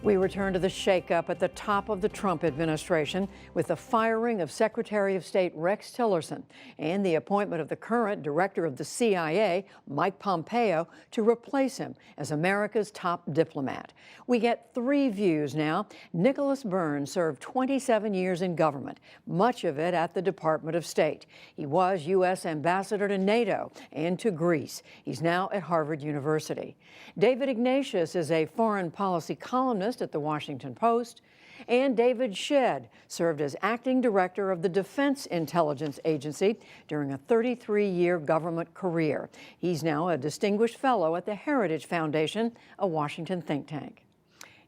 We return to the shakeup at the top of the Trump administration with the firing of Secretary of State Rex Tillerson and the appointment of the current director of the CIA, Mike Pompeo, to replace him as America's top diplomat. We get three views now. Nicholas Burns served 27 years in government, much of it at the Department of State. He was U.S. ambassador to NATO and to Greece. He's now at Harvard University. David Ignatius is a foreign policy columnist at the Washington Post, and David Shedd served as acting director of the Defense Intelligence Agency during a 33-year government career. He's now a distinguished fellow at the Heritage Foundation, a Washington think tank.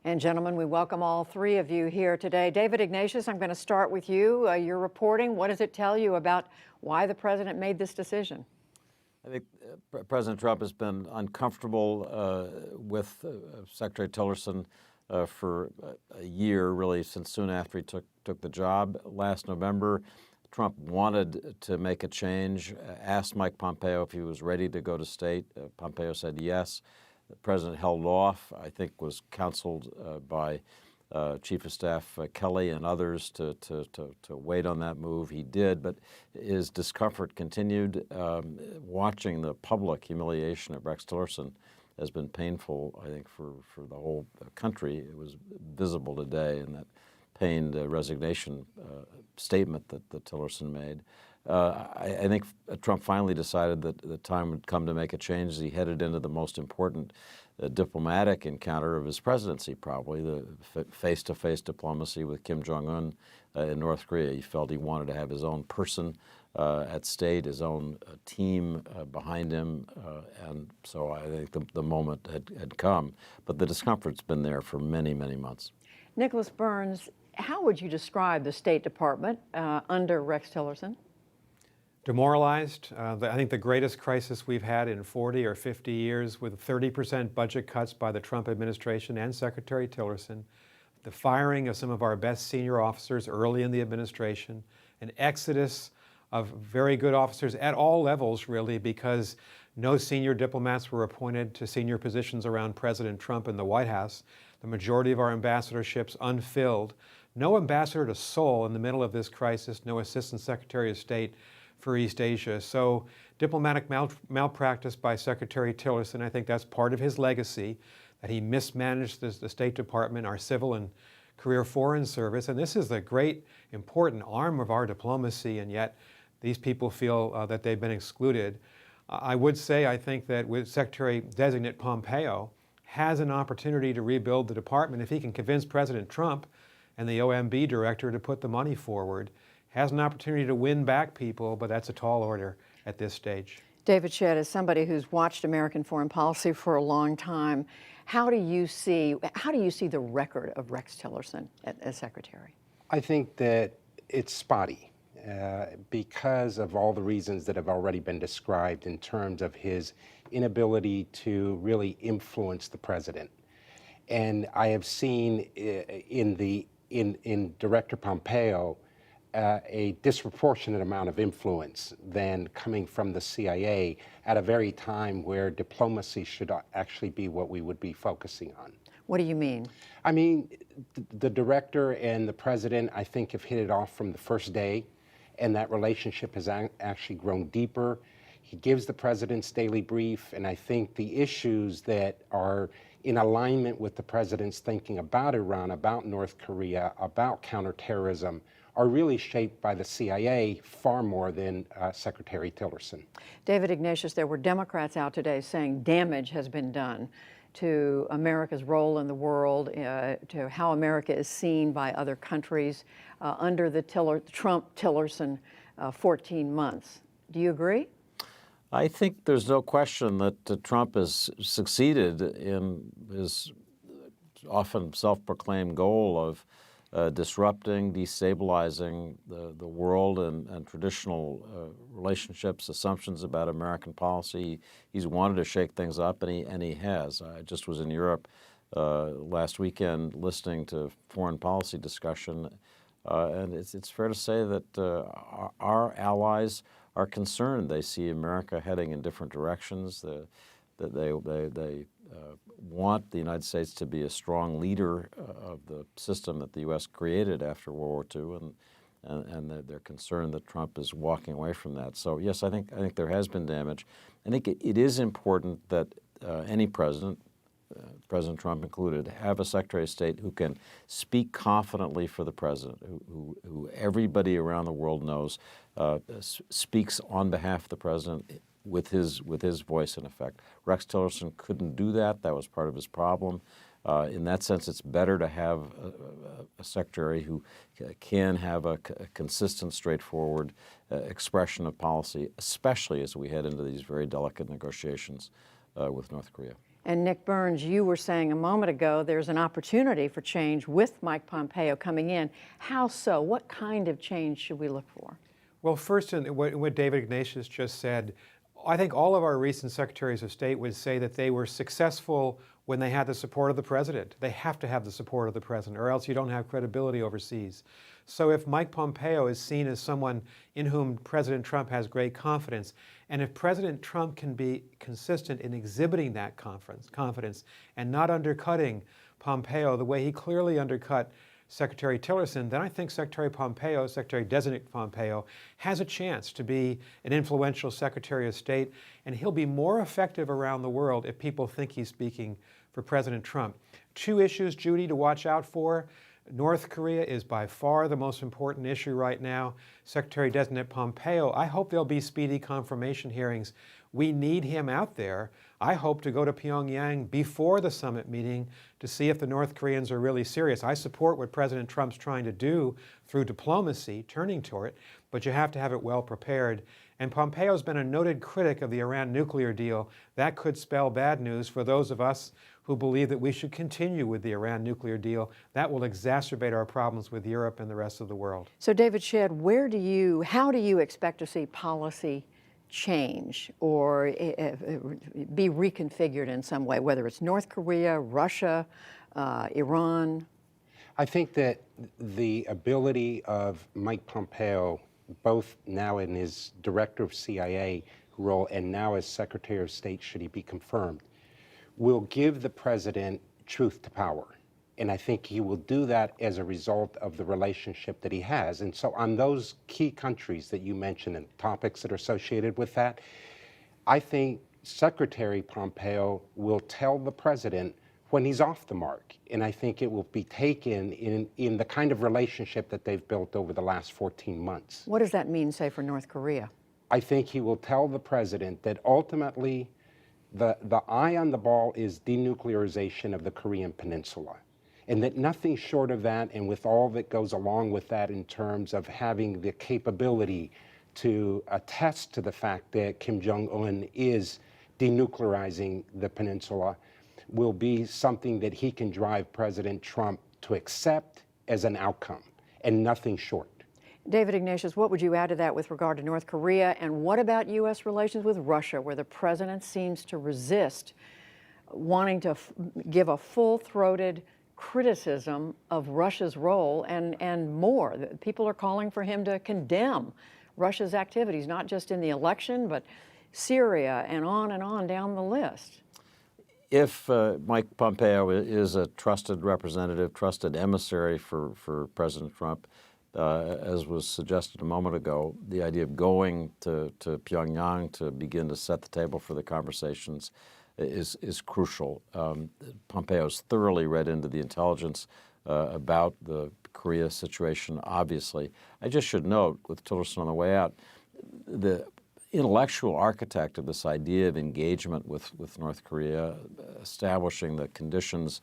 And gentlemen, we welcome all three of you here today. David Ignatius, I'm going to start with you. You're reporting. What does it tell you about why the president made this decision? I think President Trump has been uncomfortable with Secretary Tillerson for a year, really, since soon after he took the job. Last November, Trump wanted to make a change, asked Mike Pompeo if he was ready to go to state. Pompeo said yes. The president held off, I think was counseled by Chief of Staff Kelly and others to wait on that move. He did, but his discomfort continued. Watching the public humiliation of Rex Tillerson has been painful, I think, for the whole country. It was visible today in that pained resignation statement that Tillerson made. I think Trump finally decided that the time would come to make a change as he headed into the most important diplomatic encounter of his presidency, probably, the face-to-face diplomacy with Kim Jong-un in North Korea. He felt he wanted to have his own person at state, his own team behind him, and so I think the moment had come. But the discomfort's been there for many, many months. Nicholas Burns, how would you describe the State Department under Rex Tillerson? Demoralized. I think the greatest crisis we've had in 40 or 50 years, with 30% budget cuts by the Trump administration and Secretary Tillerson, the firing of some of our best senior officers early in the administration, an exodus of very good officers at all levels, really, because no senior diplomats were appointed to senior positions around President Trump in the White House. The majority of our ambassadorships unfilled. No ambassador to Seoul in the middle of this crisis, no assistant secretary of state for East Asia. So diplomatic malpractice by Secretary Tillerson, I think that's part of his legacy, that he mismanaged the State Department, our civil and career foreign service. And this is a great, important arm of our diplomacy, and yet these people feel that they've been excluded. I would say, I think that with Secretary-designate Pompeo has an opportunity to rebuild the department if he can convince President Trump and the OMB director to put the money forward. Has an opportunity to win back people, but that's a tall order at this stage. David Shedd, as somebody who's watched American foreign policy for a long time, how do you see the record of Rex Tillerson as secretary? I think that it's spotty because of all the reasons that have already been described in terms of his inability to really influence the president. And I have seen in Director Pompeo a disproportionate amount of influence than coming from the CIA at a very time where diplomacy should actually be what we would be focusing on. What do you mean? I mean, the director and the president, I think, have hit it off from the first day, and that relationship has actually grown deeper. He gives the president's daily brief, and I think the issues that are in alignment with the president's thinking about Iran, about North Korea, about counterterrorism, are really shaped by the CIA far more than Secretary Tillerson. David Ignatius, there were Democrats out today saying damage has been done to America's role in the world, to how America is seen by other countries under the Trump-Tillerson 14 months. Do you agree? I think there's no question that Trump has succeeded in his often self-proclaimed goal of disrupting, destabilizing the world and traditional relationships, assumptions about American policy. He's wanted to shake things up, and he has. I just was in Europe last weekend listening to foreign policy discussion, and it's fair to say that our allies are concerned. They see America heading in different directions. They want the United States to be a strong leader of the system that the U.S. created after World War II, and they're concerned that Trump is walking away from that. So yes, I think there has been damage. I think it is important that any president, President Trump included, have a Secretary of State who can speak confidently for the president, who everybody around the world knows speaks on behalf of the president with his voice in effect. Rex Tillerson couldn't do that. That was part of his problem. In that sense, it's better to have a secretary who can have a consistent, straightforward expression of policy, especially as we head into these very delicate negotiations with North Korea. And Nick Burns, you were saying a moment ago there's an opportunity for change with Mike Pompeo coming in. How so? What kind of change should we look for? Well, first, in what David Ignatius just said, I think all of our recent secretaries of state would say that they were successful when they had the support of the president. They have to have the support of the president, or else you don't have credibility overseas. So if Mike Pompeo is seen as someone in whom President Trump has great confidence, and if President Trump can be consistent in exhibiting that confidence and not undercutting Pompeo the way he clearly undercut Secretary Tillerson, then I think Secretary Pompeo, Secretary-designate Pompeo, has a chance to be an influential Secretary of State, and he'll be more effective around the world if people think he's speaking for President Trump. Two issues, Judy, to watch out for. North Korea is by far the most important issue right now. Secretary-designate Pompeo, I hope there'll be speedy confirmation hearings. We need him out there. I hope to go to Pyongyang before the summit meeting to see if the North Koreans are really serious. I support what President Trump's trying to do through diplomacy, turning toward it, but you have to have it well prepared. And Pompeo's been a noted critic of the Iran nuclear deal. That could spell bad news for those of us who believe that we should continue with the Iran nuclear deal. That will exacerbate our problems with Europe and the rest of the world. So David Shedd, how do you expect to see policy change or be reconfigured in some way, whether it's North Korea, Russia, Iran? I think that the ability of Mike Pompeo, both now in his director of CIA role and now as Secretary of State, should he be confirmed, will give the president truth to power. And I think he will do that as a result of the relationship that he has. And so on those key countries that you mentioned and topics that are associated with that, I think Secretary Pompeo will tell the president when he's off the mark. And I think it will be taken in the kind of relationship that they've built over the last 14 months. What does that mean, say, for North Korea? I think he will tell the president that ultimately the eye on the ball is denuclearization of the Korean Peninsula. And that nothing short of that, and with all that goes along with that in terms of having the capability to attest to the fact that Kim Jong-un is denuclearizing the peninsula, will be something that he can drive President Trump to accept as an outcome, and nothing short. David Ignatius, what would you add to that with regard to North Korea? And what about U.S. relations with Russia, where the president seems to resist wanting to give a full-throated criticism of Russia's role and more? People are calling for him to condemn Russia's activities, not just in the election, but Syria and on down the list. If Mike Pompeo is a trusted representative, trusted emissary for President Trump, as was suggested a moment ago, the idea of going to Pyongyang to begin to set the table for the conversations is crucial. Pompeo's thoroughly read into the intelligence about the Korea situation, obviously. I just should note, with Tillerson on the way out, the intellectual architect of this idea of engagement with North Korea, establishing the conditions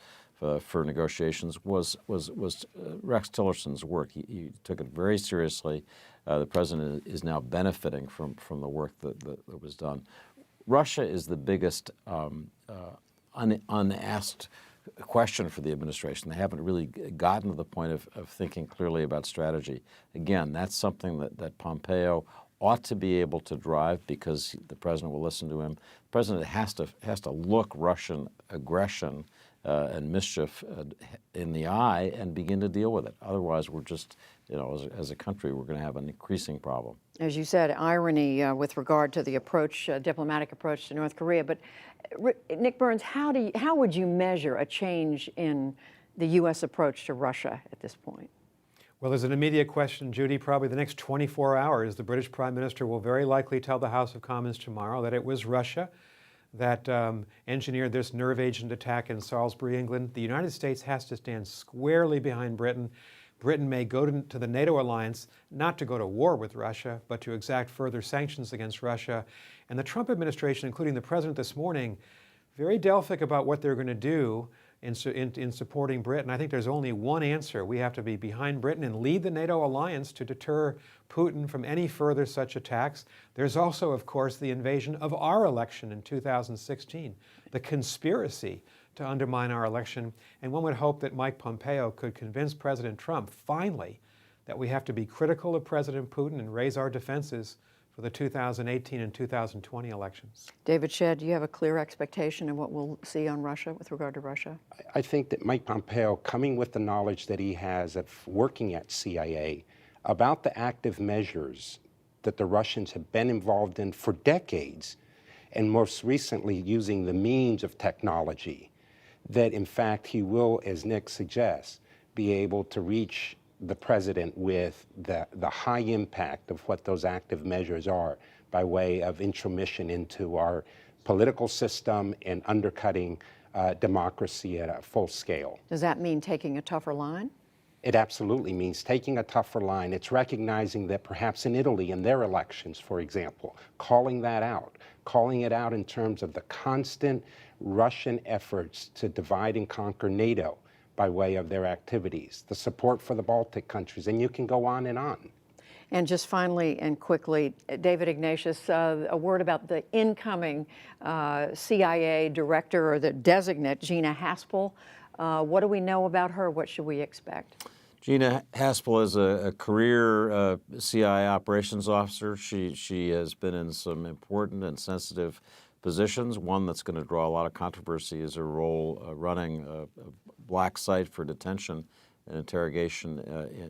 for negotiations was Rex Tillerson's work. He took it very seriously. The president is now benefiting from the work that was done. Russia is the biggest unasked question for the administration. They haven't really gotten to the point of thinking clearly about strategy. Again, that's something that Pompeo ought to be able to drive because the president will listen to him. The president has to look Russian aggression and mischief in the eye and begin to deal with it. Otherwise, we're just, as a country, we're going to have an increasing problem. As you said, irony with regard to the approach, diplomatic approach to North Korea. But Nick Burns, how would you measure a change in the U.S. approach to Russia at this point? Well, there's an immediate question, Judy. Probably the next 24 hours, the British Prime Minister will very likely tell the House of Commons tomorrow that it was Russia that engineered this nerve agent attack in Salisbury, England. The United States has to stand squarely behind Britain. Britain may go to the NATO alliance, not to go to war with Russia, but to exact further sanctions against Russia. And the Trump administration, including the president this morning, very Delphic about what they're going to do in supporting Britain. I think there's only one answer. We have to be behind Britain and lead the NATO alliance to deter Putin from any further such attacks. There's also, of course, the invasion of our election in 2016, the conspiracy to undermine our election. And one would hope that Mike Pompeo could convince President Trump, finally, that we have to be critical of President Putin and raise our defenses for the 2018 and 2020 elections. David Shedd, do you have a clear expectation of what we'll see on Russia with regard to Russia? I think that Mike Pompeo, coming with the knowledge that he has of working at CIA, about the active measures that the Russians have been involved in for decades, and most recently using the means of technology, that in fact he will, as Nick suggests, be able to reach the president with the high impact of what those active measures are by way of intromission into our political system and undercutting democracy at a full scale. Does that mean taking a tougher line? It absolutely means taking a tougher line. It's recognizing that perhaps in Italy, in their elections, for example, calling it out in terms of the constant Russian efforts to divide and conquer NATO by way of their activities, the support for the Baltic countries, and you can go on and on. And just finally and quickly, David Ignatius, a word about the incoming CIA director or the designate, Gina Haspel. What do we know about her? What should we expect? Gina Haspel is a career CIA operations officer. She has been in some important and sensitive positions. One that's going to draw a lot of controversy is her role running a black site for detention and interrogation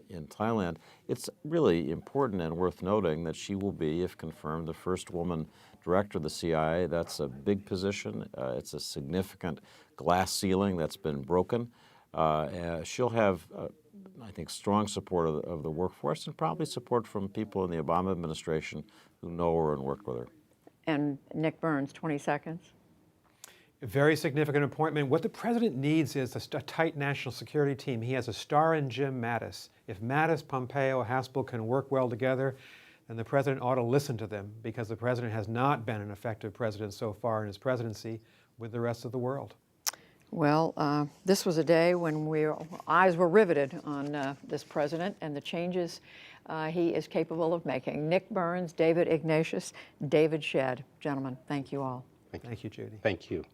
in Thailand. It's really important and worth noting that she will be, if confirmed, the first woman director of the CIA. That's a big position. It's a significant glass ceiling that's been broken. She'll have, I think, strong support of the workforce and probably support from people in the Obama administration who know her and worked with her. And Nick Burns, 20 seconds. A very significant appointment. What the president needs is a tight national security team. He has a star in Jim Mattis. If Mattis, Pompeo, Haspel can work well together, then the president ought to listen to them, because the president has not been an effective president so far in his presidency with the rest of the world. Well, this was a day when eyes were riveted on this president and the changes he is capable of making. Nick Burns, David Ignatius, David Shedd. Gentlemen, thank you all. Thank you, Judy. Thank you.